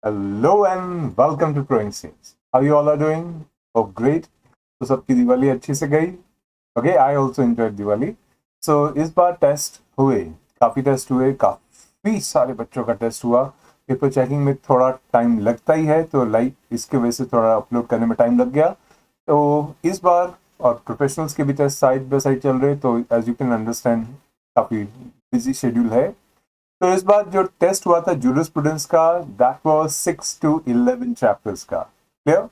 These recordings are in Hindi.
Hello and welcome to Growing Sales. How you all are doing? Oh, great. तो सबकी दिवाली अच्छी से गई? Okay, I also enjoyed Diwali. So इस बार टेस्ट हुए, काफ़ी टेस्ट हुए, काफ़ी सारे बच्चों का टेस्ट हुआ. पेपर चेकिंग में थोड़ा टाइम लगता ही है, तो लाइक इसके वजह से थोड़ा अपलोड करने में टाइम लग गया. तो इस बार और प्रोफेशनल्स के भी टेस्ट साइड बाय साइड चल रहे, तो एज यू कैन अंडरस्टैंड काफ़ी बिजी शेड्यूल है. तो इस बार जो टेस्ट हुआ था जूरिस्प्रूडेंस का, दैट वाज 6 to 11 चैप्टर्स का. क्लियर?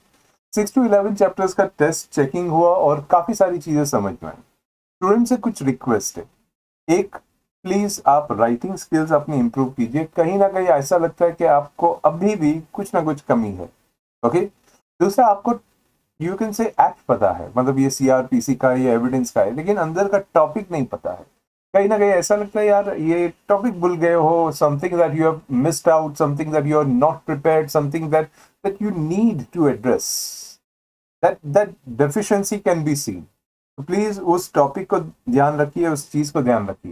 6 to 11 चैप्टर्स का टेस्ट चेकिंग हुआ और काफी सारी चीजें समझ में आई. स्टूडेंट से कुछ रिक्वेस्ट है. एक, प्लीज आप राइटिंग स्किल्स अपनी इंप्रूव कीजिए. कहीं ना कहीं ऐसा लगता है कि आपको अभी भी कुछ ना कुछ कमी है. ओके. दूसरा, आपको यू कैन से एक्ट पता है, मतलब ये सीआरपीसी का, ये एविडेंस का है, लेकिन अंदर का टॉपिक नहीं पता है. कहीं ना कहीं ऐसा लगता है यार ये टॉपिक भूल गए हो, something that you have missed out, something that you are not prepared, something that that you need to address. That deficiency can be seen. तो प्लीज उस टॉपिक को ध्यान रखिए, उस चीज को ध्यान रखिए.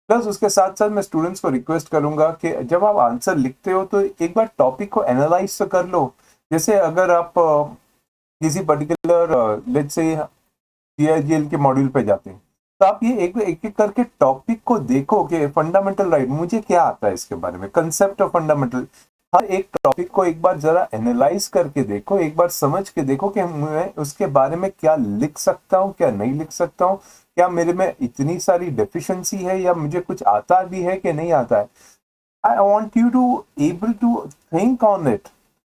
प्लस उसके साथ साथ मैं स्टूडेंट्स को रिक्वेस्ट करूंगा कि जब आप आंसर लिखते हो तो एक बार टॉपिक को एनालाइज तो कर लो. जैसे अगर आप किसी पर्टिकुलर लेट्स से जीआईजीएल के मॉड्यूल पे जाते हैं, तो आप ये एक एक करके टॉपिक को देखो कि फंडामेंटल राइट मुझे क्या आता है इसके बारे में, कंसेप्ट ऑफ फंडामेंटल. हर एक टॉपिक को एक बार जरा एनालाइज करके देखो, एक बार समझ के देखो कि मैं उसके बारे में क्या लिख सकता हूँ, क्या नहीं लिख सकता हूँ, क्या मेरे में इतनी सारी डेफिशिएंसी है या मुझे कुछ आता भी है कि नहीं आता है. I want you to able to think on it,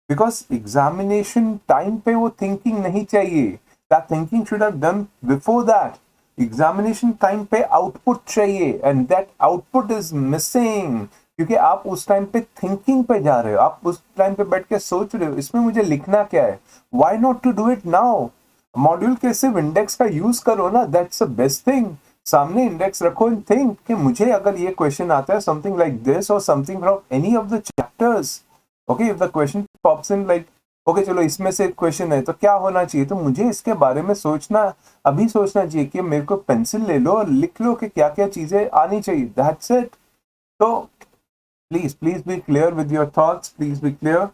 because examination time पे वो थिंकिंग नहीं चाहिए. That thinking should have done before that. Examination time पे आउटपुट चाहिए, and that output is missing. क्योंकि आप उस टाइम पे थिंकिंग पे जा रहे हो, आप उस टाइम पे बैठ के सोच रहे हो इसमें मुझे लिखना क्या है. Why not to do it now? Module के सिर्फ इंडेक्स का यूज करो ना, दैट्स द बेस्ट थिंग. सामने इंडेक्स रखो एंड थिंक कि मुझे अगर ये क्वेश्चन आता है समथिंग लाइक दिस और something from any of the chapters. Okay, if the question pops in like okay चलो इसमें से क्वेश्चन है तो क्या होना चाहिए, तो मुझे इसके बारे में सोचना, अभी सोचना चाहिए कि मेरे को पेंसिल ले लो और लिख लो कि क्या क्या चीजें आनी चाहिए. That's it. तो please please be clear with your thoughts, please be clear.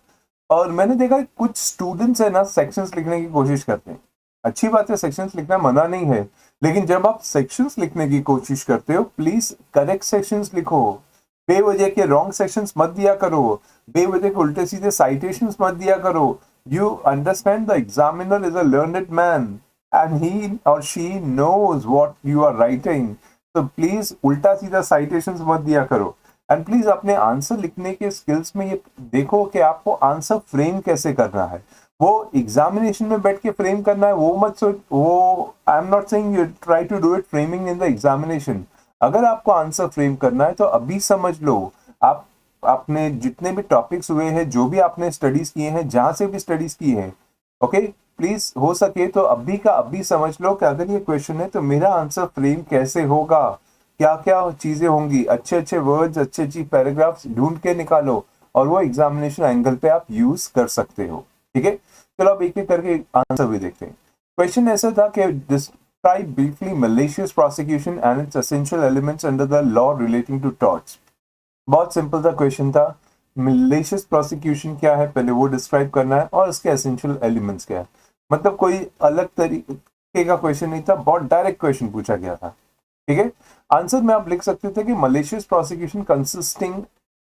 और मैंने देखा है कुछ स्टूडेंट्स है ना सेक्शंस लिखने की कोशिश करते हैं. अच्छी बात है, सेक्शंस लिखना मना नहीं है, लेकिन जब आप सेक्शंस लिखने की कोशिश करते हो प्लीज करेक्ट सेक्शंस लिखो. बेवजह के रॉन्ग सेक्शंस मत दिया करो, बेवजह के उल्टे सीधे साइटेशंस मत दिया करो. You understand the examiner is a learned man and he और she knows what you are writing. तो प्लीज उल्टा सीधा साइटेशंस मत दिया करो. एंड प्लीज अपने आंसर लिखने के स्किल्स में ये देखो कि आपको आंसर फ्रेम कैसे करना है. वो एग्जामिनेशन में बैठ के फ्रेम करना है वो मत सोच. वो I am not saying you try to do it framing in the examination. अगर आपको आंसर फ्रेम करना है तो अभी समझ लो. आप आपने जितने भी टॉपिक्स हुए हैं, जो भी आपने स्टडीज किए हैं, जहां से भी स्टडीज की हैं, ओके, प्लीज हो सके तो अभी का अभी समझ लो कि अगर ये क्वेश्चन है तो मेरा आंसर फ्रेम कैसे होगा, क्या क्या चीजें होंगी. अच्छे अच्छे वर्ड्स, अच्छी अच्छी पैराग्राफ्स ढूंढ के निकालो और वो एग्जामिनेशन एंगल पे आप यूज कर सकते हो. ठीक है, चलो अब एक एक करके आंसर भी देखते हैं. क्वेश्चन ऐसा था कि describe briefly malicious prosecution and its essential elements under the law relating to torts. बहुत सिंपल सा क्वेश्चन था. malicious prosecution क्या है पहले वो डिस्क्राइब करना है और उसके essential elements क्या है. मतलब कोई अलग तरीके का क्वेश्चन नहीं था, बहुत डायरेक्ट क्वेश्चन पूछा गया था. ठीक है, आंसर में आप लिख सकते थे कि malicious prosecution consisting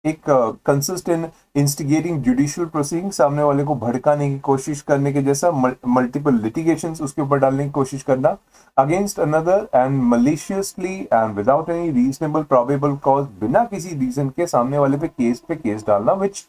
एक consist in instigating judicial proceeding, सामने वाले को भड़काने की कोशिश करने के जैसा, मल्टीपल लिटिगेशंस उसके ऊपर डालने की कोशिश करना against another and maliciously and without any reasonable probable cause, बिना किसी रीजन के सामने वाले पे केस डालना विच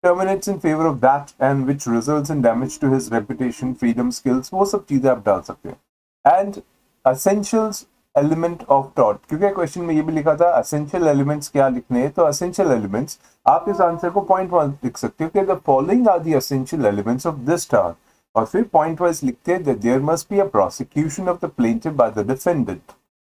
terminates in favor of that and which results in damage to his reputation, freedom, skills, वो सब चीजें आप डाल सकते हैं. And essentials element of taught, क्योंकि क्वेश्चन में ये भी लिखा था असेंशियल एलिमेंट्स क्या लिखने हैं, तो असेंशियल एलिमेंट्स आप इस आंसर को पॉइंट वाइज लिख सकते हो कि the following are the essential elements of this task, और फिर पॉइंट वाइज लिखते हैं that there must be a prosecution of the plaintiff by the defendant.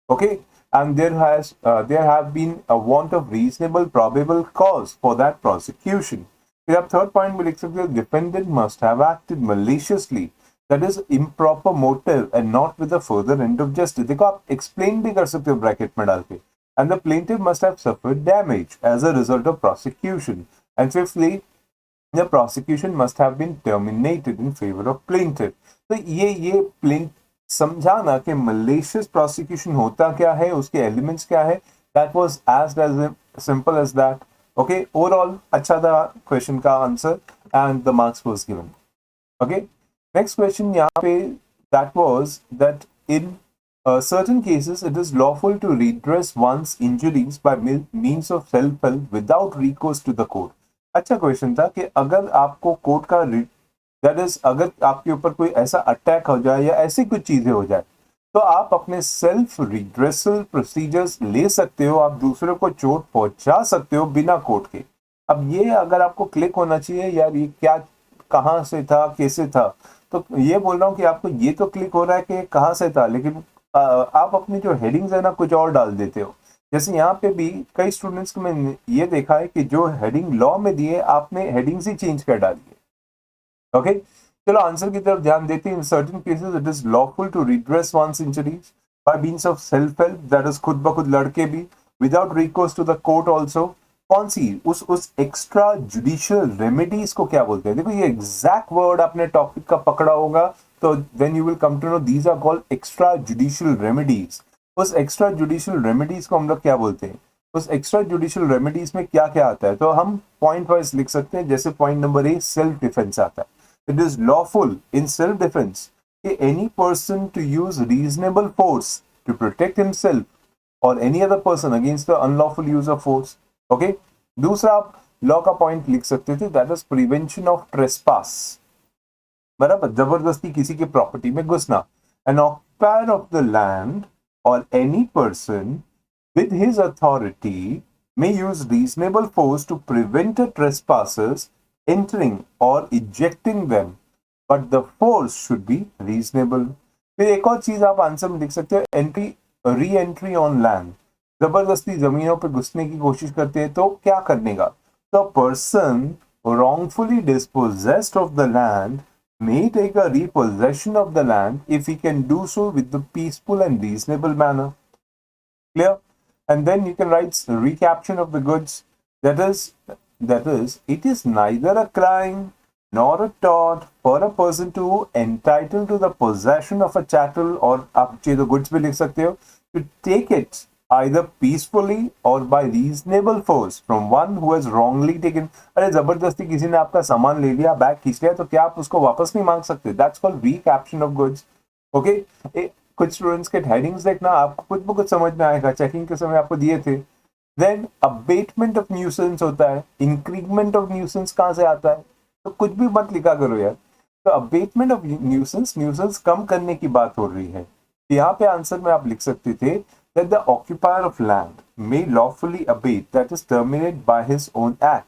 Okay, and there have been a want of reasonable probable cause for that prosecution. फिर आप थर्ड पॉइंट में लिख सकते हो defendant must have acted maliciously, that is improper motive and not with the further end of justice. देखो आप एक्सप्लेन भी कर सकते हो ब्रैकेट में डाल के. And the plaintiff must have suffered damage as a result of prosecution. And fifthly the prosecution must have been terminated in favor of plaintiff. तो ये प्लेन समझाना कि malicious prosecution होता क्या है, उसके elements क्या है, that was as simple as that. Okay, overall अच्छा था question का answer and the marks was given. Okay, next question यहाँ पे that was that in certain cases it is lawful to redress one's injuries by means of self-help without recourse to the court. अच्छा क्वेश्चन था कि अगर आपको कोर्ट का दैट इज अगर आपके ऊपर कोई ऐसा अटैक हो जाए या ऐसी कुछ चीजें हो जाए तो आप अपने सेल्फ रिड्रेसल प्रोसीजर्स ले सकते हो, आप दूसरे को चोट पहुंचा सकते हो बिना कोर्ट के. अब ये अगर आपको क्लिक होना चाहिए यार ये क्या कहाँ से था कैसे था, तो ये बोल रहा हूँ कि आपको ये तो क्लिक हो रहा है कि कहाँ से था, लेकिन आप अपनी जो हेडिंग्स है ना कुछ और डाल देते हो. जैसे यहाँ पे भी कई स्टूडेंट्स को मैंने ये देखा है कि जो हेडिंग लॉ में दिए आपने हेडिंग्स ही चेंज कर डाली है. ओके, चलो आंसर की तरफ ध्यान देते हैं. In certain cases it is lawful to redress one's injuries by means of self help, that is खुद ब खुद लड़के भी, without recourse to the court also. कौन सी उस एक्स्ट्रा जुडिशियल रेमेडीज को क्या बोलते हैं? देखो ये एग्जैक्ट वर्ड आपने टॉपिक का पकड़ा होगा तो then you will come to know these are called extra judicial remedies. उस एक्स्ट्रा जुडिशियल रेमेडीज को हम लोग क्या बोलते हैं? उस एक्स्ट्रा जुडिशियल रेमेडीज में क्या क्या आता है तो हम पॉइंट वाइज लिख सकते हैं. जैसे point number A self defence आता है. It is lawful in self-defense for any person to use reasonable force to protect himself or any other person against the unlawful use of force. Okay? दूसरा आप लॉ का पॉइंट लिख सकते थे, that is prevention of trespass. बराबर, जबरदस्ती किसी की प्रॉपर्टी में घुसना. An occupier of the land or any person with his authority may use reasonable force to prevent a trespassers entering or ejecting them, but the force should be reasonable. फिर एक और चीज आप आंसर में लिख सकते हो, entry re entry on land. जबरदस्ती जमीनों पे घुसने की कोशिश करते हैं तो क्या करने का? तो person wrongfully dispossessed of the land may take a repossession of the land if he can do so with the peaceful and reasonable manner. Clear? And then you can write recapture of the goods. That is, it is neither a crime nor a tort for a person to entitled to the possession of a chattel, or आप चाहिए तो goods भी लिख सकते हो, to take it either peacefully or by reasonable force from one who has wrongly taken. अरे जबरदस्ती किसी ने आपका सामान ले लिया, बैग खींच लिया, तो क्या आप उसको वापस नहीं मांग सकते? That's called recapture of goods. Okay? कुछ स्टूडेंट्स के हेडिंग्स देखना, आपको कुछ भी कुछ समझ में आएगा, चेकिंग के समय आपको दिए थे. देन अबेटमेंट ऑफ न्यूसेंस होता है. इंक्रीमेंट ऑफ न्यूसेंस कहां से आता है? तो कुछ भी मत लिखा करो यार. तो अबेटमेंट ऑफ न्यूसेंस कम करने की बात हो रही है. यहाँ पे आंसर में आप लिख सकते थे that the occupier of land may lawfully abate, that is terminate by his own act,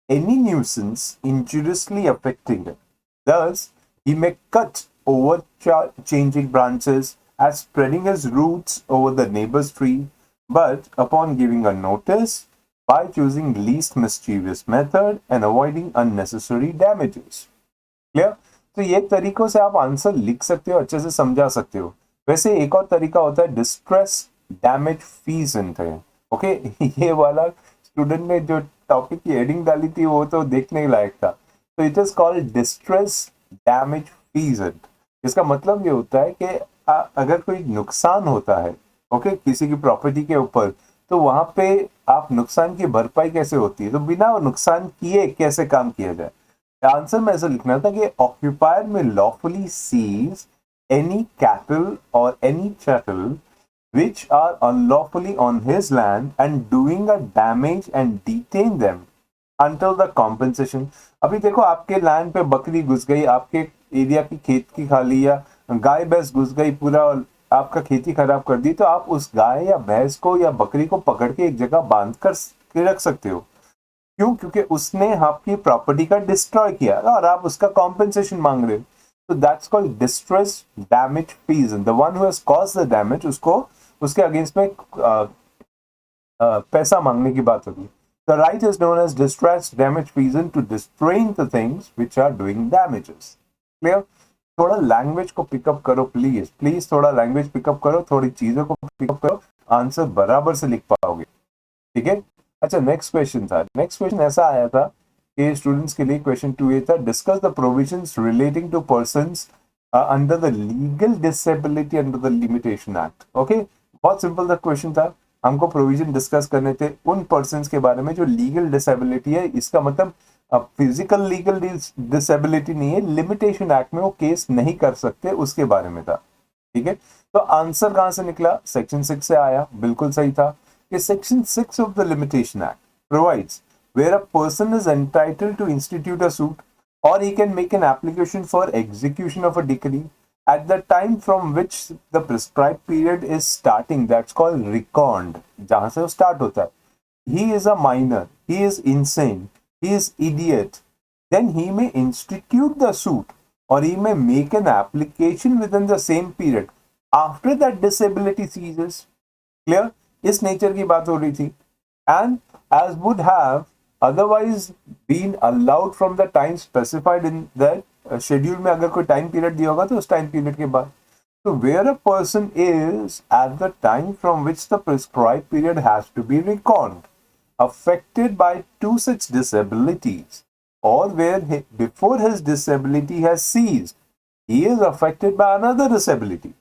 any nuisance injuriously affecting it. Thus, he may cut over changing branches as spreading his roots over the neighbor's tree, but upon giving a notice by choosing least mischievous method and avoiding unnecessary damages. Clear? तो ये तरीकों से आप आंसर लिख सकते हो, अच्छे से समझा सकते हो. वैसे एक और तरीका होता है डिस्ट्रेस डैमेज फीजेंट है. ओके, ये वाला स्टूडेंट ने जो टॉपिक की हेडिंग डाली थी वो तो देखने लायक था. तो it is called distress damage peasant. इसका मतलब ये होता है कि अगर कोई नुकसान होता है ओके किसी की प्रॉपर्टी के ऊपर, तो वहां पे आप नुकसान की भरपाई कैसे होती है, तो बिना नुकसान किए कैसे काम किया जाए. आंसर में ऐसा लिखना था कि ऑक्यूपायर में lawfully seize any cattle or any chattel which are unlawfully on his land and doing a damage and detain them until the compensation. अभी देखो आपके लैंड पे बकरी घुस गई, आपके एरिया की खेत की खा ली, या गाय भैंस घुस गई, पूरा आपका खेती खराब कर दी, तो आप उस गाय या भैंस को या बकरी को पकड़ के एक जगह बांध कर रख सकते हो. क्यों? क्योंकि उसने आपकी प्रॉपर्टी का डिस्ट्रॉय किया और आप उसका कॉम्पेंसेशन मांग रहे हो. So that's called distress damage fees. And the one who has caused the damage, उसको उसके अगेंस्ट में पैसा मांगने की बात होगी. The right is known as distress damage fees to distrain the things which are doing damages. Clear? थोड़ा लैंग्वेज को पिकअप करो प्लीज, प्लीज थोड़ा लैंग्वेज पिकअप करो, थोड़ी चीजों को पिकअप करो, आंसर बराबर से लिख पाओगे. ठीक है? अच्छा, नेक्स्ट क्वेश्चन था. नेक्स्ट क्वेश्चन ऐसा आया था कि स्टूडेंट्स के लिए क्वेश्चन 2A था, discuss the provisions relating to persons under the legal disability under the limitation act. Okay, बहुत सिंपल सा क्वेश्चन था, हमको प्रोविजन डिस्कस करने थे उन पर्संस के बारे में जो लीगल डिसेबिलिटी है। इसका मतलब फिजिकल लीगल डिसेबिलिटी नहीं है, लिमिटेशन एक्ट में वो केस नहीं कर सकते, उसके बारे में था। ठीक है, तो आंसर कहां से निकला? सेक्शन 6 से आया, बिल्कुल सही था कि section 6 of the limitation act provides where a person is entitled to institute a suit or he can make an application for execution of a decree at the time from which the prescribed period is starting, that's called reckoned, जहां से वो start होता है। He is a minor, he is insane, he is idiot, then he may institute the suit or he may make an application within the same period after that disability ceases। Clear? इस nature की बात हो रही थी। And as would have otherwise been allowed from the time specified in that schedule में अगर कोई time period दिया होगा तो उस time period के बाद। So where a person is at the time from which the prescribed period has to be reckoned, affected by two such disabilities, or where before his disability has ceased, he is affected by another disability।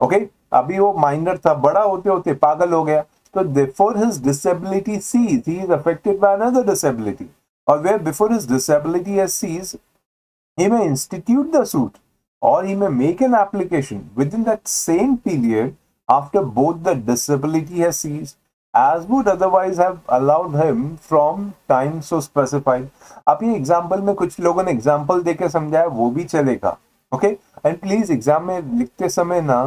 Okay, अभी वो minor था, बड़ा होते होते पागल हो गया, so therefore his disability ceased, he is affected by another disability, or where before his disability has ceased, he may institute the suit or he may make an application within that same period after both the disability has ceased, as would otherwise have allowed him from time so specified। अब ये एग्जाम्पल में कुछ लोगों ने एग्जाम्पल देके समझाया, वो भी चलेगा। ओके, एंड प्लीज एग्जाम में लिखते समय ना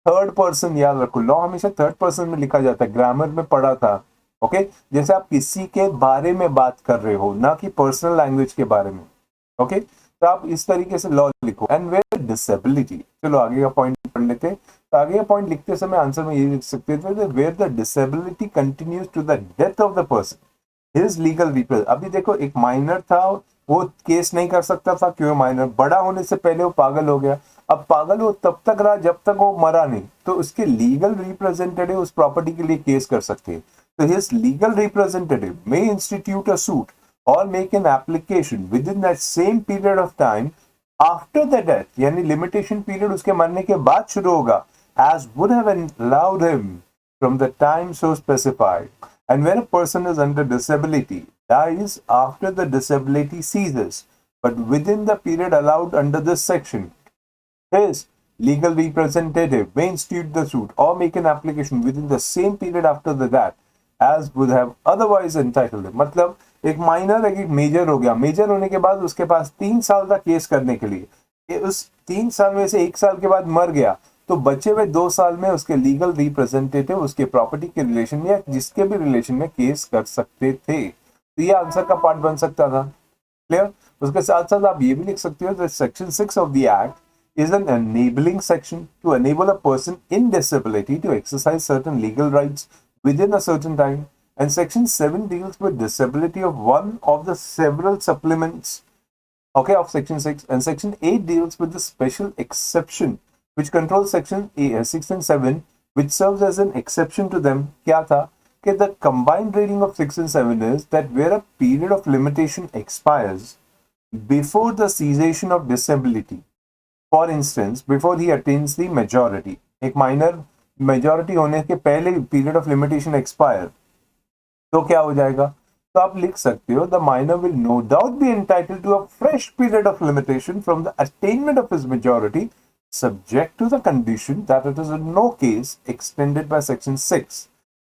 थर्ड पर्सन याद रखो, लॉ हमेशा थर्ड पर्सन में लिखा जाता है, ग्रामर में पढ़ा था। ओके, जैसे आप किसी के बारे में बात कर रहे हो, ना कि पर्सनल लैंग्वेज के बारे में। ओके, तो आप इस तरीके से लॉ लिखो। एंड वेयर डिसेबिलिटी, चलो आगे का पॉइंट पढ़ लेते। तो आगे का पॉइंट लिखते समय आंसर में ये लिख सकते थे, where the disability continues to the death of the person, his legal represent. अभी देखो, एक माइनर था, वो केस नहीं कर सकता था, क्यों? माइनर। बड़ा होने से पहले वो पागल हो गया, अब पागल वो तब तक रहा जब तक वो मरा नहीं, तो उसके लीगल रिप्रेजेंटेटिव उस प्रॉपर्टी के लिए केस कर सकते हैं। तो his legal representative may institute a suit और make an application within that same period of time after the death, यानी लिमिटेशन पीरियड उसके मरने के बाद शुरू होगा, as would have allowed him from the time so specified. And when a person is under disability, dies after the disability ceases, but within the period allowed under this section, his legal representative may institute the suit or make an application within the same period after that, as would have otherwise entitled him। मतलब एक माइनर एक मेजर हो गया, मेजर होने के बाद उसके पास 3 साल का केस करने के लिए, उस 3 साल में से 1 साल के बाद मर गया, तो बचे हुए 2 साल में उसके लीगल रिप्रेजेंटेटिव उसके प्रॉपर्टी के रिलेशन में या जिसके भी रिलेशन में केस कर सकते थे। तो ये आंसर का पार्ट बन सकता था। क्लियर? उसके साथ साथ आप ये भी लिख सकते हो, section 6 of the act is an enabling section to enable a person in disability to exercise certain legal rights within a certain time, and section 7 deals with disability of one of the several supplements, okay, of section 6, and section 8 deals with the special exception which controls section 6 and 7, which serves as an exception to them। क्या था कि the combined reading of 6 and 7 is that where a period of limitation expires before the cessation of disability, for instance before he attains the majority, एक minor majority होने के पहले period of limitation expire, तो क्या हो जाएगा? तो आप लिख सकते हो, the minor will no doubt be entitled to a fresh period of limitation from the attainment of his majority, subject to the condition that it is in no case extended by section 6।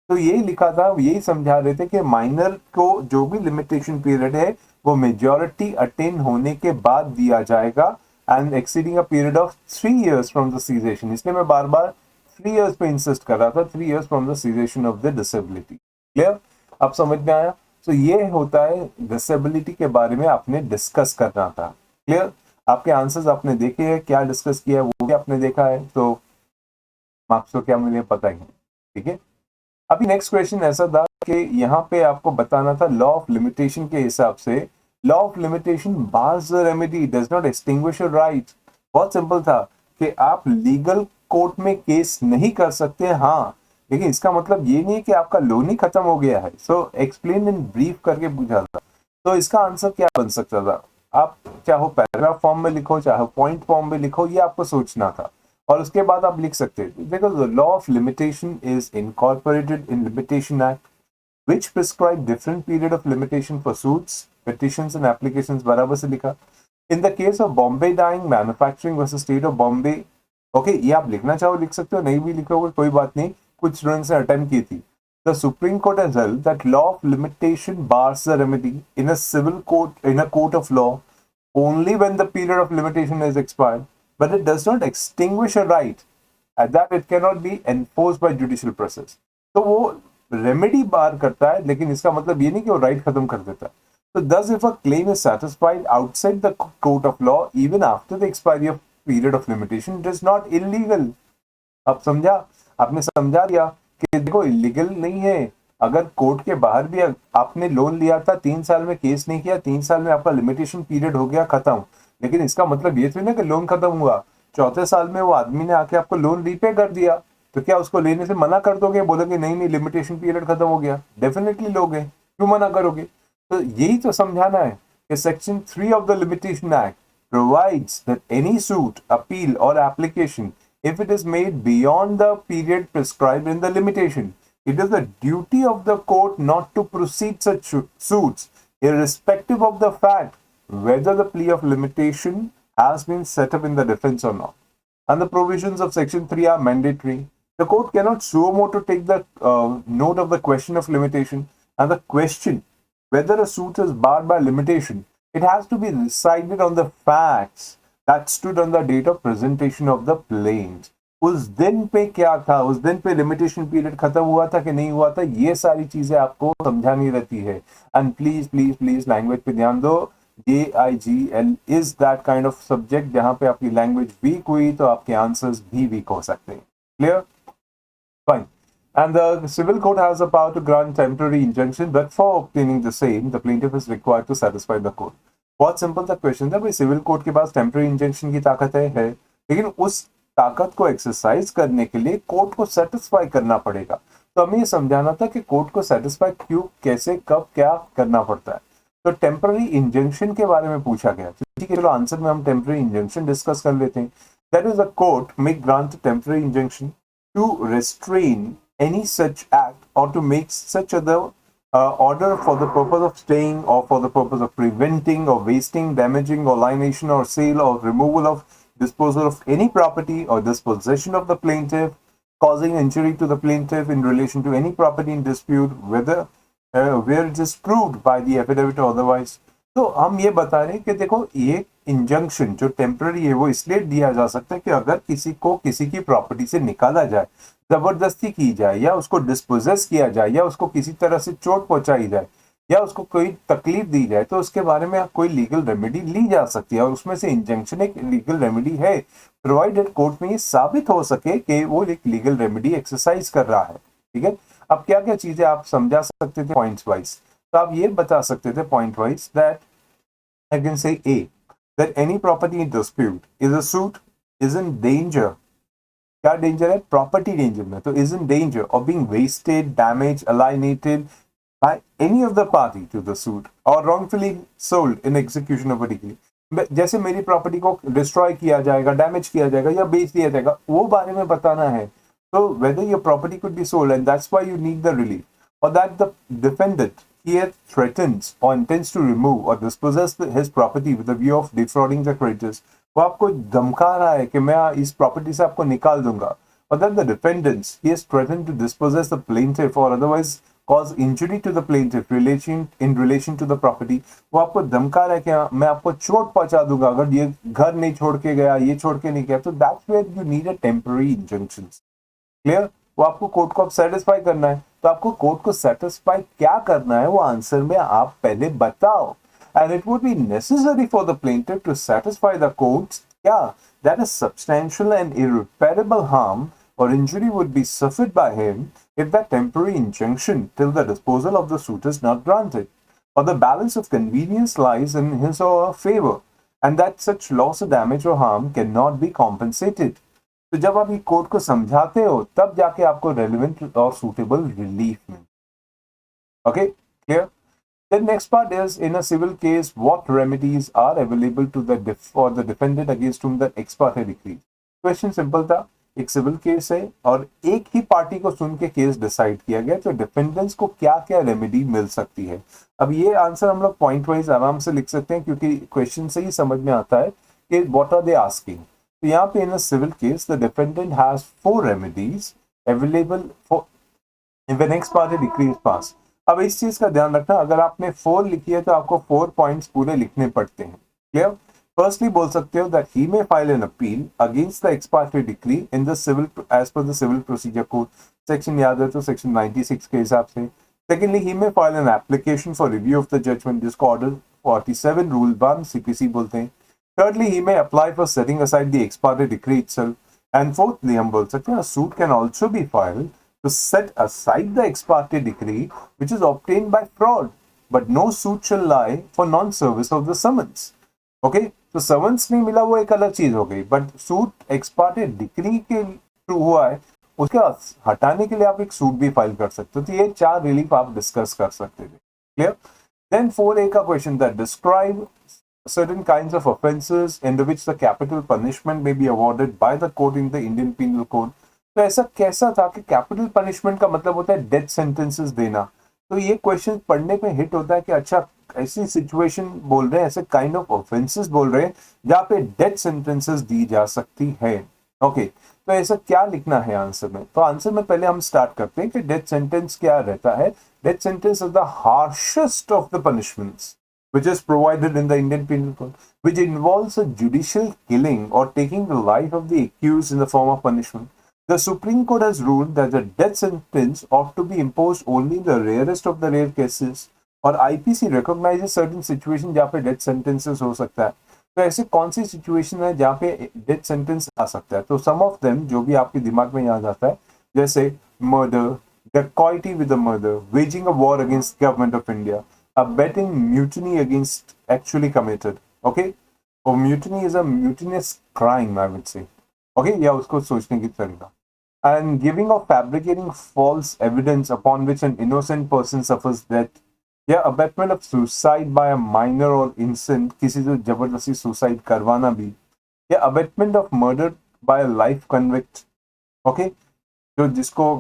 तो ये लिखा था, यही समझा रहे थे कि माइनर को जो भी लिमिटेशन पीरियड है वो मेजॉरिटी अटेन होने के बाद दिया जाएगा, and exceeding a period of 3 years from the cessation. इसलिए मैं बार बार 3 years पे इंसिस्ट कर रहा था, 3 years from the cessation of the disability. Clear? अब समझ में आया? तो ये होता है डिसेबिलिटी के बारे में आपने डिस्कस करना था। क्लियर? आपके आंसर्स आपने देखे हैं, क्या डिस्कस किया है वो भी आपने देखा है, तो मार्क्स तो क्या मुझे पता ही है। ठीक है, अभी नेक्स्ट क्वेश्चन ऐसा था कि यहाँ पे आपको बताना था लॉ ऑफ लिमिटेशन के हिसाब से, law of limitation bars the remedy, does not extinguish your right. बहुत सिंपल था कि आप लीगल कोर्ट में केस नहीं कर सकते, हाँ, लेकिन इसका मतलब ये नहीं है कि आपका लॉ नहीं खत्म हो गया है। सो एक्सप्लेन इन ब्रीफ करके पूछा था तो इसका आंसर क्या बन सकता था? आप चाहे पैराग्राफ फॉर्म में लिखो, चाहे पॉइंट फॉर्म में लिखो, ये आपको सोचना था। और उसके बाद आप लिख सकते थे, देखो the law of limitation is incorporated in limitation act which prescribe different period of limitation for suits, petitions and applications, बराबर से लिखा। In the case of Bombay Dyeing Manufacturing versus State of Bombay, okay ये आप लिखना चाहो लिख सकते हो, नहीं भी लिखोगे कोई बात नहीं, कुछ स्टूडेंट्स ने अटेम्प्ट की थी। The Supreme Court has held that law of limitation bars the remedy in a civil court in a court of law only when the period of limitation is expired, but it does not extinguish a right, and that it cannot be enforced by judicial process. तो वो रेमेडी बार करता है, लेकिन इसका मतलब ये नहीं कि वो राइट खत्म कर देता है। तो thus if a claim is satisfied outside the court of law even after the expiry of period of limitation, it is not illegal. अब समझा, आपने समझा दिया कि देखो इलीगल नहीं है। अगर कोर्ट के बाहर भी आपने लोन लिया था, 3 साल में केस नहीं किया, 3 साल में आपका लिमिटेशन पीरियड हो गया खत्म, लेकिन इसका मतलब ये थोड़ी ना कि लोन खत्म हुआ। चौथे साल में वो आदमी ने आके आपको लोन रीपे कर दिया, तो क्या उसको लेने से मना कर दोगे? बोलोगे नहीं नहीं लिमिटेशन पीरियड खत्म हो गया? डेफिनेटली लोगे, क्यों मना करोगे? तो यही तो समझाना है कि section 3 of the limitation act provides that any suit, appeal or application, if it is made beyond the period prescribed in the limitation, it is the duty of the court not to proceed such suits, irrespective of the fact whether the plea of limitation has been set up in the defense or not. And the provisions of Section 3 are mandatory. The court cannot suo motu take the note of the question of limitation, and the question whether a suit is barred by limitation, it has to be decided on the facts that stood on the date of presentation of the plaint. उस दिन पे क्या था, उस दिन पे लिमिटेशन पीरियड खत्म हुआ था कि नहीं हुआ था, ये सारी चीजें आपको समझानी रहती है। And please please please language पे ध्यान दो। JIGL is that kind of subject जहां पे आपकी लैंग्वेज वीक हुई तो आपके आंसर्स भी वीक हो सकते हैं। Clear? Fine. And the civil court has the power to grant temporary injunction, but for obtaining the same, the plaintiff is required to satisfy the court. बहुत सिंपल सा क्वेश्चन था भाई, सिविल कोर्ट के पास टेम्पररी इंजंक्शन की ताकत है, लेकिन उस ताकत को एक्सरसाइज करने के लिए कोर्ट को सेटिस्फाई करना पड़ेगा। तो हमें ये समझाना था कि कोर्ट को सेटिस्फाई क्यों, कैसे, कब, क्या करना पड़ता है। तो टेम्पररी इंजंक्शन के बारे में पूछा गया, ठीक है, चलो आंसर में हम टेम्पररी इंजंक्शन डिस्कस कर लेते हैं। That is the court may grant temporary injunction to restrain any such act or to make such other order for the purpose of staying or for the purpose of preventing or wasting, damaging or alienation or sale or removal of disposal of any property or dispossession of the plaintiff, causing injury to the plaintiff in relation to any property in dispute, whether where it is proved by the affidavit or otherwise. तो हम ये बता रहे हैं कि देखो ये इंजंक्शन जो टेम्पररी है वो इसलिए दिया जा सकता है कि अगर किसी को किसी की प्रॉपर्टी से निकाला जाए, जबरदस्ती की जाए, या उसको डिस्पोजेस किया जाए, या उसको किसी तरह से चोट पहुंचाई जाए, या उसको कोई तकलीफ दी जाए, तो उसके बारे में कोई लीगल रेमेडी ली जा सकती है। और उसमें से इंजंक्शन एक लीगल रेमेडी है, प्रोवाइडेड कोर्ट में ये साबित हो सके कि वो एक लीगल रेमेडी एक्सरसाइज कर रहा है। ठीक है, अब क्या क्या चीजें आप समझा सकते थे पॉइंट्स वाइज? तो आप ये बता सकते थे point wise that I can say A, that any property in dispute is a suit is in danger. क्या danger है? Property danger में, तो is in danger of being wasted, damaged, alienated by any of the party to the suit or wrongfully sold in execution of a decree. जैसे मेरी प्रॉपर्टी को डिस्ट्रॉय किया जाएगा, डैमेज किया जाएगा या बेच दिया जाएगा, वो बारे में बताना है। तो whether your property could be sold and that's why you need the relief, or that the defendant he threatens or intends to remove or dispossess his property with the view of defrauding the creditors, वो आपको धमका रहा है कि मैं इस प्रॉपर्टी से आपको निकाल दूंगा, or that the defendants he has threatened to dispossess the plaintiff or otherwise cause injury to the plaintiff in relation to the property, वो आपको धमका रहा है कि मैं आपको चोट पहुंचा दूंगा अगर ये घर नहीं छोड़ के गया, ये छोड़ के नहीं गया। तो that's where you need a temporary injunctions. Clear? वो आपको कोर्ट को अब सेटिस्फाई करना है, तो आपको कोर्ट को सेटिस्फाई क्या करना है वो आंसर में आप पहले बताओ। And it would be necessary for the plaintiff to satisfy the court क्या that is substantial and irreparable harm or injury would be suffered by him if that temporary injunction till the disposal of the suit is not granted, or the balance of convenience lies in his or her favor, and that such loss or damage or harm cannot be compensated. तो जब आप ये कोर्ट को समझाते हो तब जाके आपको रेलिवेंट और सूटेबल रिलीफ मिलता है। Okay, clear? Then next part is, in a civil case, what remedies are available to the for the defendant against whom the ex parte decree. Question simple था, एक सिविल केस है और एक ही पार्टी को सुन के केस डिसाइड किया गया, तो डिफेंडेंट्स को क्या क्या रेमेडी मिल सकती है। अब ये आंसर हम लोग पॉइंट वाइज आराम से लिख सकते हैं, क्योंकि क्वेश्चन से ही समझ में आता है कि व्हाट आर दे आस्किंग। तो यहाँ पे in a civil case the defendant has 4 remedies available for if an ex parte decree is pass. अब इस चीज का ध्यान रखना, अगर आपने 4 लिखी है तो आपको 4 पॉइंट्स पूरे लिखने पड़ते हैं। क्लियर? फर्स्टली बोल सकते हो that he may file an appeal against the ex parte decree in the civil as per the civil procedure code, section याद है तो सेक्शन 96 के हिसाब से। Secondly he may file an application for review of the judgement, जिसको ऑर्डर 47 रूल 1 सीपीसी बोलते हैं। Thirdly, he may apply for setting aside the ex parte decree itself. And fourthly, हम बोल सकते हैं, a suit can also be filed to set aside the ex parte decree which is obtained by fraud, but no suit shall lie for non-service of the summons. Okay, तो summons नहीं मिला वो एक अलग चीज हो गई, but suit ex parte decree के थ्रू हुआ है, उसके हटाने के लिए आप एक सूट भी फाइल कर सकते हो। तो ये 4 रिलीफ आप डिस्कस कर सकते थे। क्लियर? Then 4A का क्वेश्चन था, describe certain kinds of offences in which the capital punishment may be awarded by the court in the Indian Penal Code. तो ऐसा कैसा था कि कैपिटल पनिशमेंट का मतलब होता है डेथ सेंटेंसेस देना। तो ये क्वेश्चन पढ़ने पे हिट होता है कि अच्छा, ऐसी सिचुएशन बोल रहे हैं, ऐसे काइंड ऑफ ऑफेंसेस बोल रहे हैं जहाँ पे डेथ सेंटेंसेस दी जा सकती है। ओके, तो ऐसा क्या लिखना है आंसर में? तो आंसर में पहले हम स्टार्ट करते हैं कि डेथ सेंटेंस क्या रहता है। Death sentence is the harshest of the punishments which is provided in the Indian Penal Code, which involves a judicial killing or taking the life of the accused in the form of punishment. The Supreme Court has ruled that the death sentence ought to be imposed only in the rarest of the rare cases, और IPC recognizes certain situation जहाँ पे death sentences हो सकता है। तो ऐसे कौन सी सिचुएशन है जहाँ पे death sentence आ सकता है? तो some of them जो भी आपके दिमाग में याद आता है, जैसे murder, dacoity with a murder, waging a war against government of India, abetting mutiny against actually committed, okay, or mutiny is a mutinous crime, I would say, okay, या उसको सोचने की तरीका, and giving or fabricating false evidence upon which an innocent person suffers death, या abetment of suicide by a minor or innocent, किसी से जबरदस्ती सुसाइड करवाना भी, या abetment of murder by a life convict, okay, जो जिसको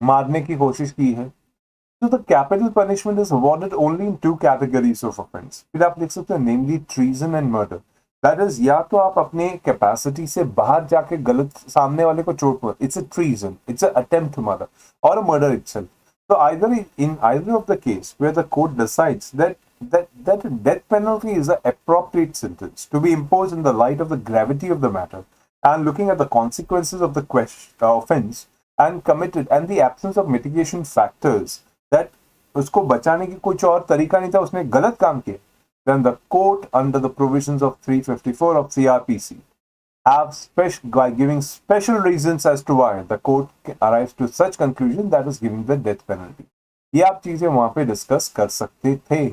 मारने की कोशिश की है। So the capital punishment is awarded only in 2 categories of offense. फिर आप लिख सकते हैं namely treason and murder. That is, या तो आप अपने कैपेसिटी से बाहर जाके गलत सामने वाले को चोट पहुंचा, it's a treason, it's an attempt to murder, or a murder itself. So either of the case where the court decides that a death penalty is an appropriate sentence to be imposed in the light of the gravity of the matter and looking at the consequences of the offense and committed and the absence of mitigation factors, that उसको बचाने की कुछ और तरीका नहीं था, उसने गलत काम किया, then the court under the provisions of 354 of CRPC have by giving special reasons as to why the court arrives to such conclusion that is giving the death penalty. ये आप चीजें वहां पे डिस्कस कर सकते थे।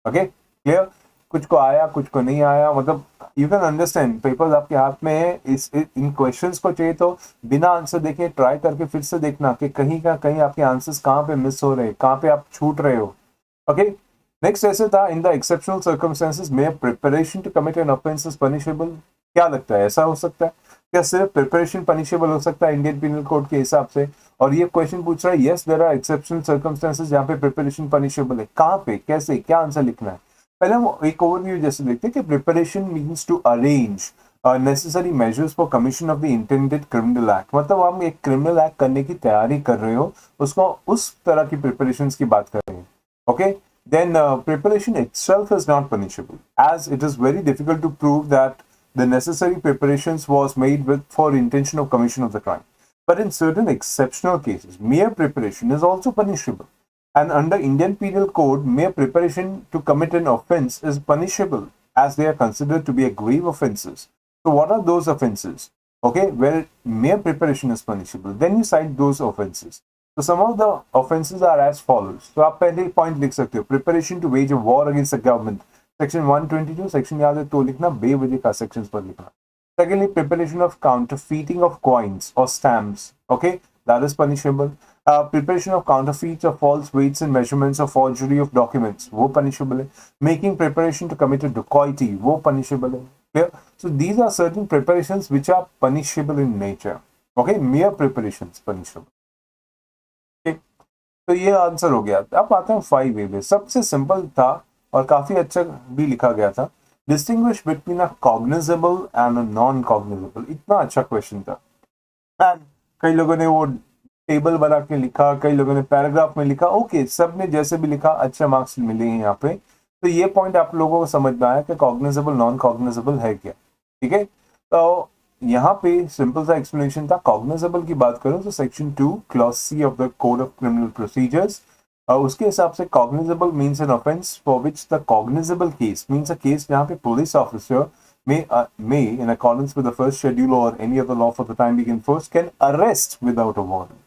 Okay, clear? कुछ को आया, कुछ को नहीं आया, मतलब यू कैन अंडरस्टैंड, पेपर्स आपके हाथ में है, इन क्वेश्चंस को चाहिए तो बिना आंसर देखे ट्राई करके फिर से देखना कि कहीं का कहीं आपके आंसर्स कहाँ पे मिस हो रहे हैं, कहाँ पे आप छूट रहे हो। ओके, नेक्स्ट ऐसे था, इन द एक्सेप्शनल सर्कमस्टेंसेस में preparation to commit an offence is punishable. क्या लगता है, ऐसा हो सकता है क्या सिर्फ प्रिपरेशन पनिशेबल हो सकता है इंडियन पिनल कोड के हिसाब से? और ये क्वेश्चन पूछ रहा है, yes there are exceptional circumstances जहाँ पे प्रिपरेशन पनिशेबल है। कहाँ पे, कैसे, क्या आंसर लिखना है? पहले हम एक ओवरव्यू जैसे देखते हैं कि preparation means to arrange necessary measures for commission of the intended criminal act, मतलब हम एक क्रिमिनल एक्ट करने की तैयारी कर रहे हो, उसको उस तरह की प्रिपरेशंस की बात कर रहे हैं। Okay, then preparation itself is not punishable, as it is very difficult to prove that the necessary preparations was made with for intention of commission of the crime. But in certain exceptional cases, mere preparation is also punishable. And under Indian Penal Code, mere preparation to commit an offense is punishable, as they are considered to be a grave offenses. So what are those offenses? Okay, where mere preparation is punishable. Then you cite those offenses. So some of the offenses are as follows. So आप पहले पॉइंट लिख सकते हो, preparation to wage a war against the government, section 122, section याद है तो लिखना, बेवजह का sections पर लिखना. Secondly, preparation of counterfeiting of coins or stamps, okay, that is punishable. Preparation of counterfeits or false weights and measurements or forgery of documents, वो punishable है. Making preparation to commit a dacoity, वो punishable है. Clear? So these are certain preparations which are punishable in nature. Okay, mere preparations punishable. Okay, तो ये आंसर हो गया. अब आते हैं 5A. सबसे सिंपल था और काफी अच्छा भी लिखा गया था. Distinguish between a cognizable and a non-cognizable. इतना अच्छा क्वेश्चन था. And कई लोगों ने वो टेबल बना के लिखा, कई लोगों ने पैराग्राफ में लिखा. ओके, सब ने जैसे भी लिखा अच्छे मार्क्स मिले हैं यहाँ पे. तो ये पॉइंट आप लोगों को समझ में आया कि कॉग्निजेबल नॉन कॉग्निजेबल है क्या. ठीक है, तो यहाँ पे सिंपल सा एक्सप्लेनेशन था. कॉग्निजेबल की बात करो तो section 2 clause C of the code of criminal procedures, उसके हिसाब से cognizable means an offence for which the cognizable case means a case जहाँ पे police officer may, in accordance with the first schedule or any other law for the time being enforced, can arrest without a warrant.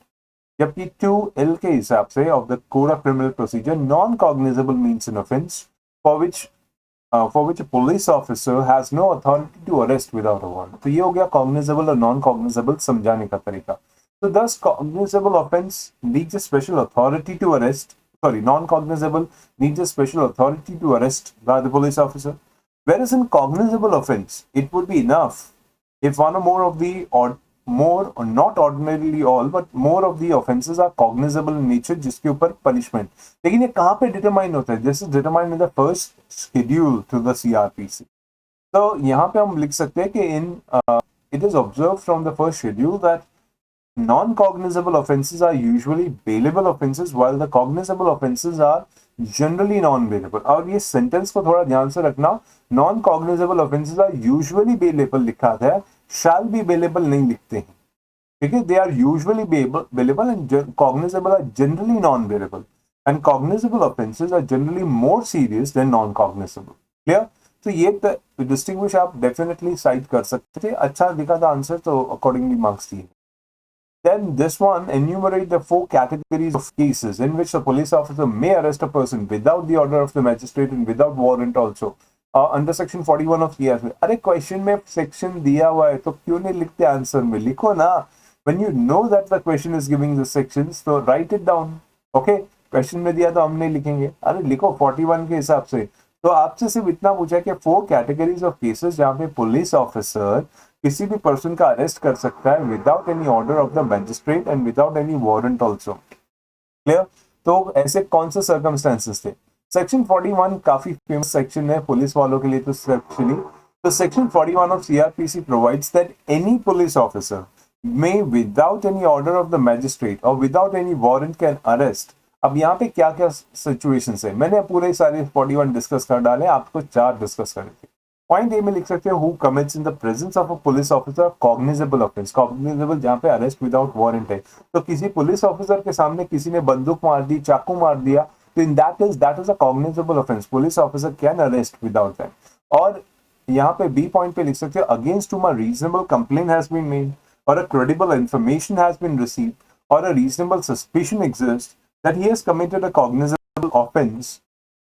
जबकि 2L के हिसाब से of the code of criminal procedure, non-cognizable means an offense for which a police officer has no authority to arrest without a warrant. तो ये हो गया cognizable और non-cognizable समझाने का तरीका. So thus cognizable offense needs a special authority to arrest. Sorry, non-cognizable needs a special authority to arrest by the police officer. Whereas in cognizable offense, it would be enough if one or more of the more or not ordinarily all but more of the offenses are cognizable in nature जिसके ऊपर punishment. लेकिन ये कहाँ पे determine होता है? This is determined in the first schedule to the CRPC. तो यहाँ पे हम लिख सकते हैं कि it is observed from the first schedule that non-cognizable offenses are usually bailable offenses while the cognizable offenses are generally non-bailable. और ये sentence को थोड़ा ध्यान से रखना. Non-cognizable offenses are usually bailable लिखा है, shall be bailable नहीं लिखते हैं. ठीक है, they are usually bailable and cognizable are generally non-bailable. And cognizable offenses are generally more serious than non-cognizable. Clear? तो ये distinguish आप definitely cite कर सकते थे. अच्छा लिखा था आंसर तो accordingly marks दिए. Then this one enumerate the 4 categories of cases in which a police officer may arrest a person without the order of the magistrate and without warrant also. Under section 41 of CRPC. अरे क्वेश्चन में सेक्शन दिया हुआ है तो क्यों नहीं लिखते आंसर में? लिखो ना. When you know that the question is giving the sections, so write it down. Okay, question में दिया तो हम नहीं लिखेंगे. अरे लिखो 41 के हिसाब से. तो आपसे सिर्फ इतना पूछा कि 4 कैटेगरीज ऑफ केसेस जहाँ पे पुलिस ऑफिसर किसी भी पर्सन का अरेस्ट कर सकता है without any order of the magistrate and without any warrant also. Clear? तो ऐसे कौन से सर्कमस्टेंसेस थे? सेक्शन 41 काफी फेमस सेक्शन है पुलिस वालों के लिए तो एक्चुअली. तो section 41 of CRPC provides that any police officer may without any order of the magistrate or without any warrant can arrest. अब यहाँ पे क्या क्या सिचुएशंस है? मैंने पूरे सारे 41 डिस्कस कर डाले, आपको 4 डिस्कस करे थे. पॉइंट ए में लिख सकते हो, who commits in the presence of a police officer cognizable offence. Cognizable जहाँ पे अरेस्ट विदाउट वारंट है. तो किसी पुलिस ऑफिसर के सामने किसी ने बंदूक मार दी, चाकू मार दिया, तो in that is a cognizable offence. Police officer can arrest without that. और यहाँ पे बी पॉइंट पे लिख सकते हो, against whom a reasonable complaint has been made or a credible information has been received or a reasonable suspicion exists that he has committed a cognizable offense,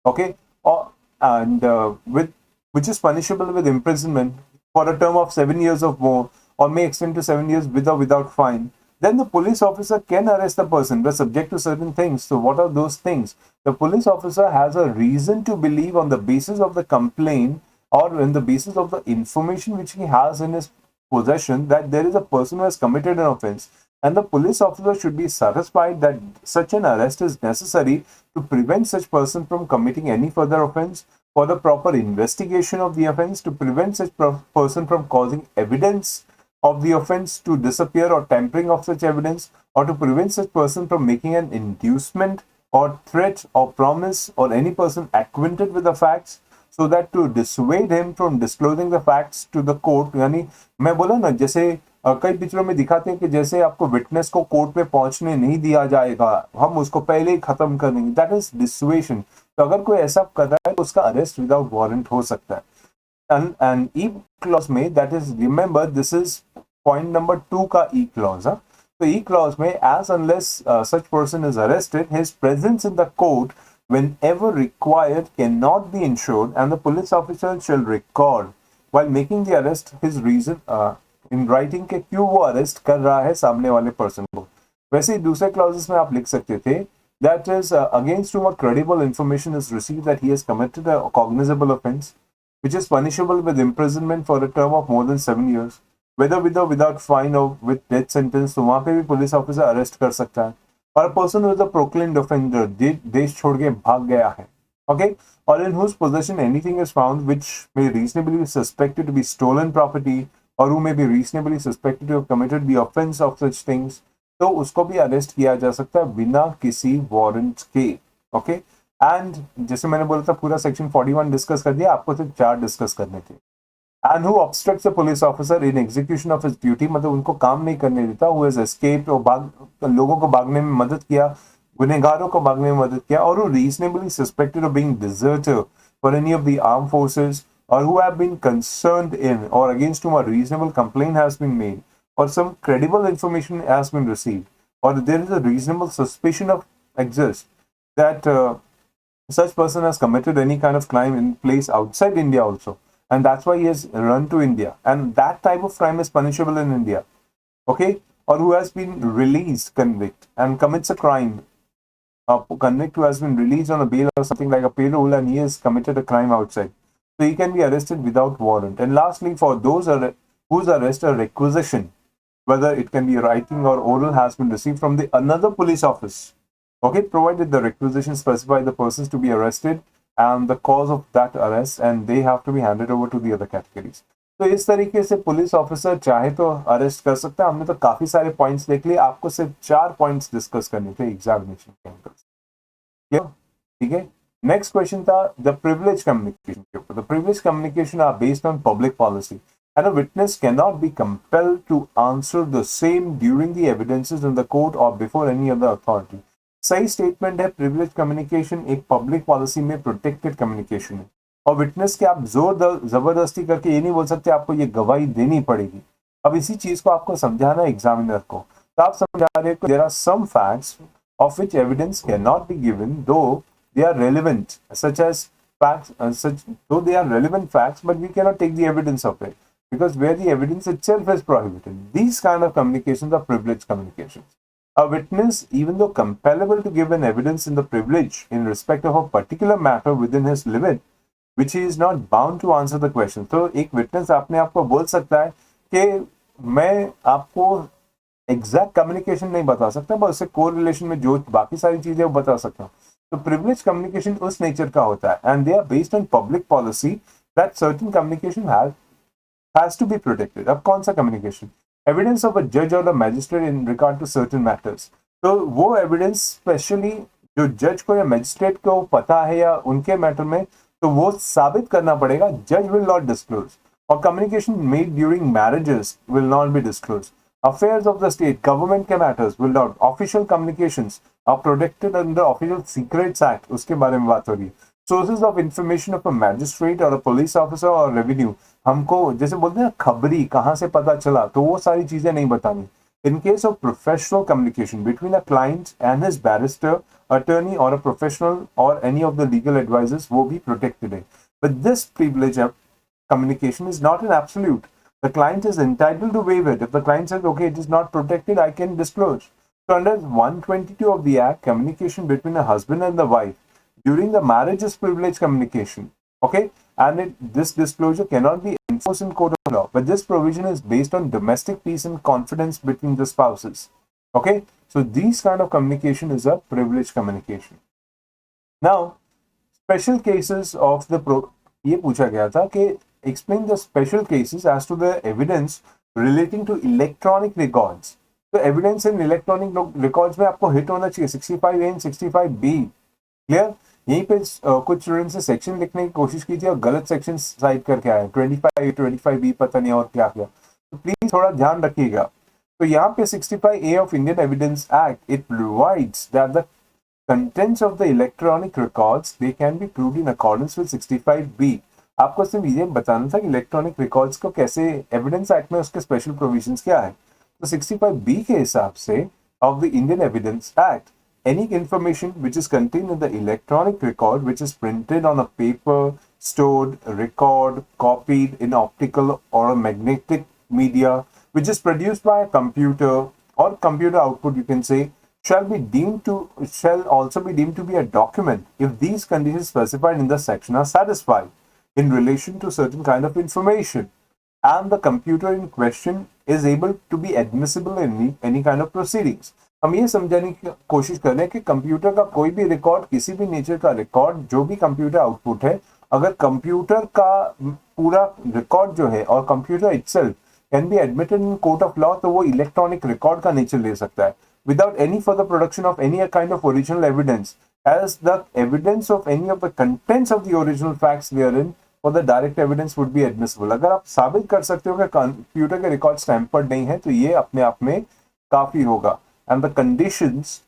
okay, or and with which is punishable with imprisonment for a term of 7 years or more or may extend to 7 years with or without fine, then the police officer can arrest the person but subject to certain things. So what are those things? The police officer has a reason to believe on the basis of the complaint or on the basis of the information which he has in his possession that there is a person who has committed an offense, and the police officer should be satisfied that such an arrest is necessary to prevent such person from committing any further offense, for the proper investigation of the offense, to prevent such person from causing evidence of the offense to disappear or tampering of such evidence, or to prevent such person from making an inducement or threat or promise or any person acquainted with the facts, so that to dissuade him from disclosing the facts to the court. यानी मैं बोला ना, जैसे कई पिक्चरों में दिखाते हैं कि जैसे आपको विटनेस को कोर्ट में पहुंचने नहीं दिया जाएगा, हम उसको पहले ही खत्म कर देंगे. That is dissuasion. तो अगर कोई ऐसा कर रहा है तो उसका अरेस्ट विदाउट वारंट हो सकता है. एंड ई क्लॉज में, that is, remember this is point number 2 का ई क्लॉज. तो ई क्लॉज में, as unless such person is arrested, his presence in the court whenever required cannot be ensured, and the police officer shall record while making the arrest his reason in writing के क्यों वो अरेस्ट कर रहा है सामने वाले पर्सन को. वैसे ही दूसरे क्लॉजेस में आप लिख सकते थे that is against whom a credible information is received that he has committed a cognizable offense which is punishable with imprisonment for a term of more than 7 years, whether with or without fine or with death sentence, तो वहां पे भी पुलिस ऑफिसर अरेस्ट कर सकता है. और a person who is a proclaimed offender, देश छोड़ के भाग गया है, okay, or in whose possession anything is found which may reasonably be suspected to be stolen property, or who may be reasonably suspected to have committed the offense of such things, तो उसको भी अरेस्ट किया जा सकता है बिना किसी वारंट के. ओके, एंड जैसे मैंने बोला था पूरा सेक्शन 41 डिस्कस कर दिया, आपको सिर्फ 4 डिस्कस करने थे. And who obstructs the police officer in execution of his duty, मतलब उनको काम नहीं करने देता, हु हैज एस्केप्ड, और लोगों को भागने में मदद किया, गुनहगारों को भागने में मदद किया, और who reasonably suspected of being deserter for any of the arm forces, or who have been concerned in or against whom a reasonable complaint has been made, or some credible information has been received, or there is a reasonable suspicion of exists that such person has committed any kind of crime in place outside India also, and that's why he has run to India, and that type of crime is punishable in India. Okay, or who has been released convict and commits a crime, a convict who has been released on a bail or something like a payroll, and he has committed a crime outside, so he can be arrested without warrant. And lastly, for those whose arrest or requisition, whether it can be writing or oral, has been received from the another police office, okay, provided the requisition specify the persons to be arrested and the cause of that arrest, and they have to be handed over to the other categories. तो इस तरीके से पुलिस ऑफिसर चाहे तो अरेस्ट कर सकता है. हमने तो काफी सारे पॉइंट्स देख लिए, आपको सिर्फ 4 पॉइंट्स डिस्कस करने थे एग्जामिनेशन के अंदर. ठीक है. Next question था the privilege communication के ऊपर. The privilege communication are based on public policy, and a witness cannot be compelled to answer the same during the evidences in the court or before any other authority. सही स्टेटमेंट है. प्रिविलेज कम्युनिकेशन एक पब्लिक पॉलिसी में प्रोटेक्टेड कम्युनिकेशन है, और विटनेस के आप जोर जबरदस्ती करके ये नहीं बोल सकते आपको ये गवाही देनी पड़ेगी. अब इसी चीज को आपको समझाना है एग्जामिनर को. तो आप समझा रहे हो there are some facts of which evidence can not be given though they are relevant, such as facts, though they are relevant facts, but we cannot take the evidence of it because where the evidence itself is prohibited. These kind of communications are privileged communications. A witness, even though compellable to give an evidence in the privilege in respect of a particular matter within his limit, which he is not bound to answer the question. तो एक witness अपने आप को बोल सकता है कि मैं आपको एग्जैक्ट कम्युनिकेशन नहीं बता सकता, बस उससे कोरिलेशन में जो बाकी सारी चीजें वो बता सकता हूँ. तो प्रिविलेज कम्युनिकेशन उस नेचर का होता है, and they are based on public policy that certain communication has to be protected. अब कौन सा कम्युनिकेशन? एविडेंस ऑफ अ जज और a magistrate in regard to certain matters. तो वो एविडेंस स्पेशली जो जज को या मैजिस्ट्रेट को पता है या उनके मैटर में, तो वो साबित करना पड़ेगा. जज विल नॉट डिस्क्लोज, और communication made during marriages will not be disclose. Affairs of the state, government के matters will not. Official communications are protected under Official Secrets Act. उसके बारे में बात हो रही है. Sources of information of a magistrate or a police officer or revenue. हमको जैसे बोलते हैं खबरी कहाँ से पता चला, तो वो सारी चीजें नहीं बतानी. In case of professional communication between a client and his barrister, attorney or a professional or any of the legal advisors, वो भी protected है. But this privilege of communication is not an absolute. The client is entitled to waive it. If the client says, okay, it is not protected, I can disclose. So under 122 of the Act, communication between a husband and the wife during the marriage is privileged communication. Okay? And this disclosure cannot be enforced in court of law. But this provision is based on domestic peace and confidence between the spouses. Okay? So these kind of communication is a privileged communication. Now, special cases of the ये पूछा गया था कि explain the special cases as to the evidence relating to electronic records. तो evidence in electronic records में आपको hit होना चाहिए 65A and 65B. क्लियर? यहीं पे कुछ स्टूडेंट्स ने सेक्शन लिखने की कोशिश की थी और गलत सेक्शन साइड करके आए. 25A 25B पता नहीं और क्या किया, तो प्लीज थोड़ा ध्यान रखिएगा. तो यहाँ पे 65A of Indian Evidence Act, it provides that the contents of the electronic records they can be proved in accordance with 65B. आपको सिर्फ ये बताना था कि इलेक्ट्रॉनिक रिकॉर्ड्स को कैसे एविडेंस एक्ट में उसके स्पेशल प्रोविजंस क्या है. तो 65B के हिसाब से of the Indian evidence act, any information which is contained in the electronic record which is printed on a paper, stored, record, copied in optical or a magnetic media, which is produced by a computer, or computer output, you can say, shall also be deemed to be a document if these conditions specified in the section are satisfied in relation to certain kind of information, and the computer in question is able to be admissible in any kind of proceedings. हम ये समझाने की कोशिश कर रहे हैं कि कंप्यूटर का कोई भी रिकॉर्ड, किसी भी नेचर का रिकॉर्ड, जो भी कंप्यूटर आउटपुट है, अगर कंप्यूटर का पूरा रिकॉर्ड जो है और computer itself can be admitted in court of law, तो वो इलेक्ट्रॉनिक रिकॉर्ड का नेचर ले सकता है without any further production of any kind of original evidence, as the evidence of any of the contents of the original facts therein for the direct evidence would be admissible. अगर आप साबित कर सकते हो कि कंप्यूटर के रिकॉर्ड टैम्पर्ड नहीं है, तो ये अपने आप में काफी होगा. And the conditions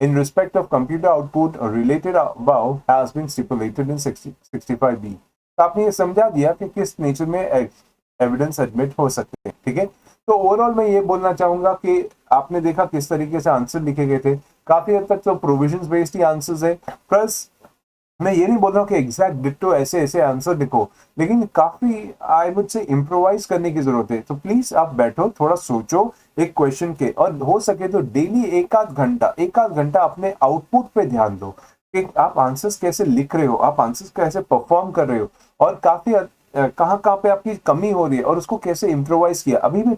in respect of computer output related above has been stipulated in 65B. तो आपने ये समझा दिया कि किस नेचर में एविडेंस एडमिट हो सकते हैं. ठीक है, तो ओवरऑल मैं ये बोलना चाहूंगा कि आपने देखा किस तरीके से आंसर लिखे गए थे. काफी हद तक तो प्रोविजंस बेस्ड ही आंसर्स है. प्लस मैं ये नहीं बोल रहा हूँ कि एग्जैक्ट डिट्टो ऐसे ऐसे आंसर लिखो, लेकिन काफी आई वुड से इम्प्रोवाइज करने की जरूरत है. तो प्लीज आप बैठो, थोड़ा सोचो एक क्वेश्चन के, और हो सके तो डेली एक आध घंटा अपने आउटपुट पे ध्यान दो कि आप आंसर्स कैसे लिख रहे हो, आप आंसर्स कैसे परफॉर्म कर रहे हो, और काफी कहाँ कहाँ पे आपकी कमी हो रही है और उसको कैसे इम्प्रोवाइज किया. अभी भी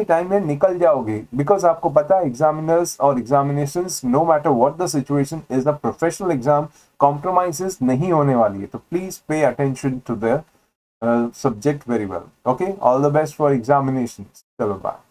टाइम है, निकल जाओगे. बिकॉज आपको पता है एग्जामिनर्स और examinations, no matter what the situation, is a professional exam. Compromises नहीं होने वाली है. तो please pay attention to the subject very well. Okay, all the best for examinations. चलो बाय.